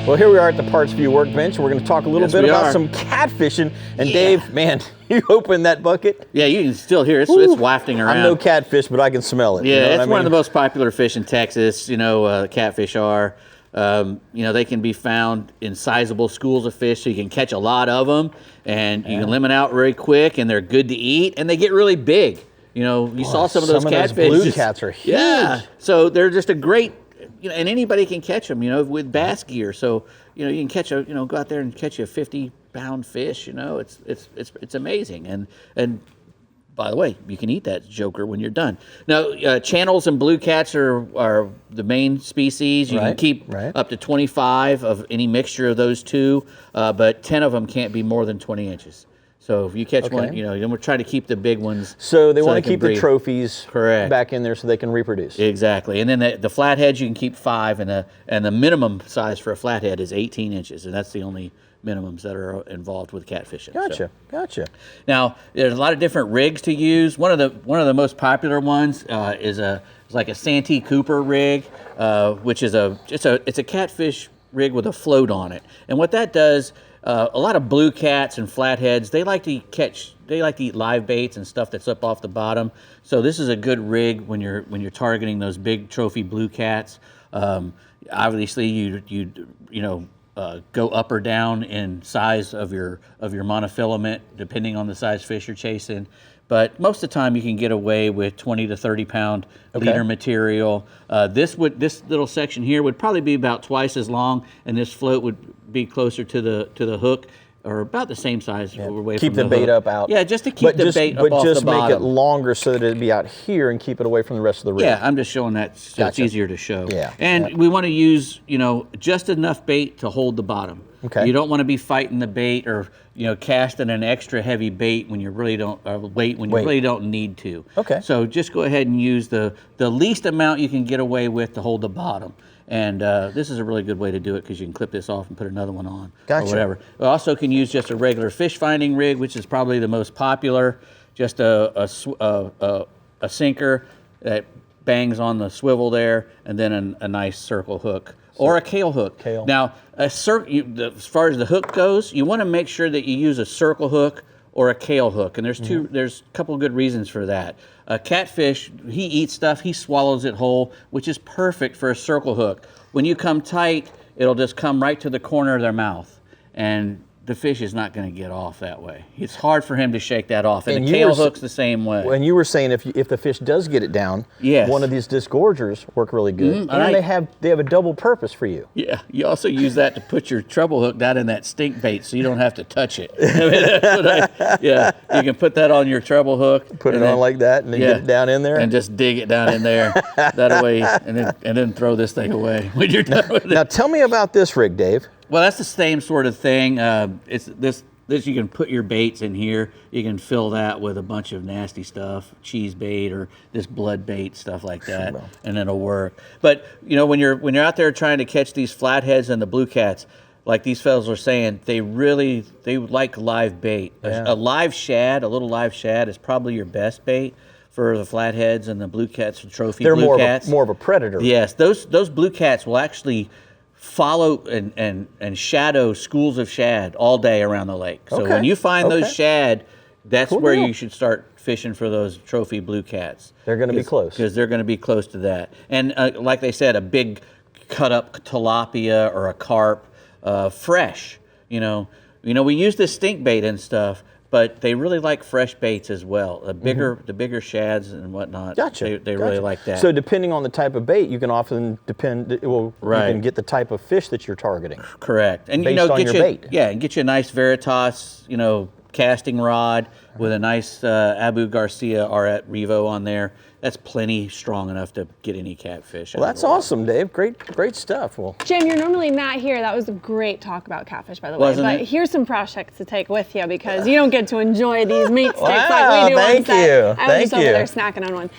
Well, here we are at the Parts View workbench. We're going to talk a little bit about some catfishing. And Dave, man, you open that bucket. Yeah, you can still hear it. It's wafting around. I'm no catfish, but I can smell it. Yeah, you know it's one of the most popular fish in Texas. You know, catfish are. You know, they can be found in sizable schools of fish, so you can catch a lot of them, and you can limit out very quick, and they're good to eat, and they get really big. You know, you saw some of those catfish. Those blue cats are huge. Yeah, so they're just a great. You know, and anybody can catch them, you know, with bass gear. So, you know, you can catch go out there and catch a 50-pound fish. You know, it's amazing. And by the way, you can eat that joker when you're done. Now, channels and blue cats are the main species. You can keep up to 25 of any mixture of those two, but 10 of them can't be more than 20 inches. So if you catch one, you know, then we're trying to keep the big ones. So they want to keep the trophies correct back in there so they can reproduce. Exactly. And then the flatheads, you can keep 5, and the minimum size for a flathead is 18 inches, and that's the only minimums that are involved with catfishing. Gotcha. Now, there's a lot of different rigs to use. One of the most popular ones is like a Santee Cooper rig, which is it's a catfish rig with a float on it. And what that does, a lot of blue cats and flatheads, they like to eat live baits and stuff that's up off the bottom. So this is a good rig when you're targeting those big trophy blue cats. Obviously, you go up or down in size of your monofilament depending on the size fish you're chasing. But most of the time you can get away with 20 to 30 pound leader material. This little section here would probably be about twice as long, and this float would be closer to the hook, or about the same size away keep from the bait up out. Yeah, just to keep the bait up off the bottom. But just make it longer so that it'd be out here and keep it away from the rest of the rig. Yeah, I'm just showing that so it's easier to show. Yeah. And we want to use, just enough bait to hold the bottom. Okay. You don't want to be fighting the bait or, casting an extra heavy bait when you really don't, really don't need to. Okay. So just go ahead and use the least amount you can get away with to hold the bottom. And this is a really good way to do it because you can clip this off and put another one on or whatever. We also can use just a regular fish finding rig, which is probably the most popular. Just a sinker that bangs on the swivel there, and then a nice circle hook or a kale hook. Now, as far as the hook goes, you want to make sure that you use a circle hook or a kale hook, and there's a couple of good reasons for that. A catfish, he eats stuff, he swallows it whole, which is perfect for a circle hook. When you come tight, it'll just come right to the corner of their mouth, and the fish is not going to get off that way. It's hard for him to shake that off, and the kale hook's the same way. And you were saying if the fish does get it down, one of these disgorgers work really good, and they have a double purpose for you. Yeah, you also use that to put your treble hook down in that stink bait, so you don't have to touch it. You can put that on your treble hook, put it on like that, and then get it down in there, and just dig it down in there. That way, and then throw this thing away when you're done with it. Now, tell me about this rig, Dave. Well, that's the same sort of thing. It's this you can put your baits in here. You can fill that with a bunch of nasty stuff, cheese bait or this blood bait, stuff like that, and it'll work. But when you're out there trying to catch these flatheads and the blue cats, like these fellows are saying, they like live bait. A live shad, a little live shad, is probably your best bait for the flatheads and the blue cats, the trophy blue cats. They're more of a predator. Yes, those blue cats will actually follow and shadow schools of shad all day around the lake. So when you find those shad, that's where you should start fishing for those trophy blue cats. They're going to be close. Because they're going to be close to that. And like they said, a big cut up tilapia or a carp, fresh. We use this stink bait and stuff, but they really like fresh baits as well. The bigger shads and whatnot. They really like that. So depending on the type of bait, you can often you can get the type of fish that you're targeting. Correct. And based on your bait. Yeah, and get you a nice Veritas, casting rod with a nice Abu Garcia Arret Revo on there. That's plenty strong enough to get any catfish. Well, that's awesome, Dave. Great stuff. Well, Jim, you're normally not here. That was a great talk about catfish, by the way. But here's some projects to take with you because you don't get to enjoy these meat sticks like we do on set. I was just over there snacking on one.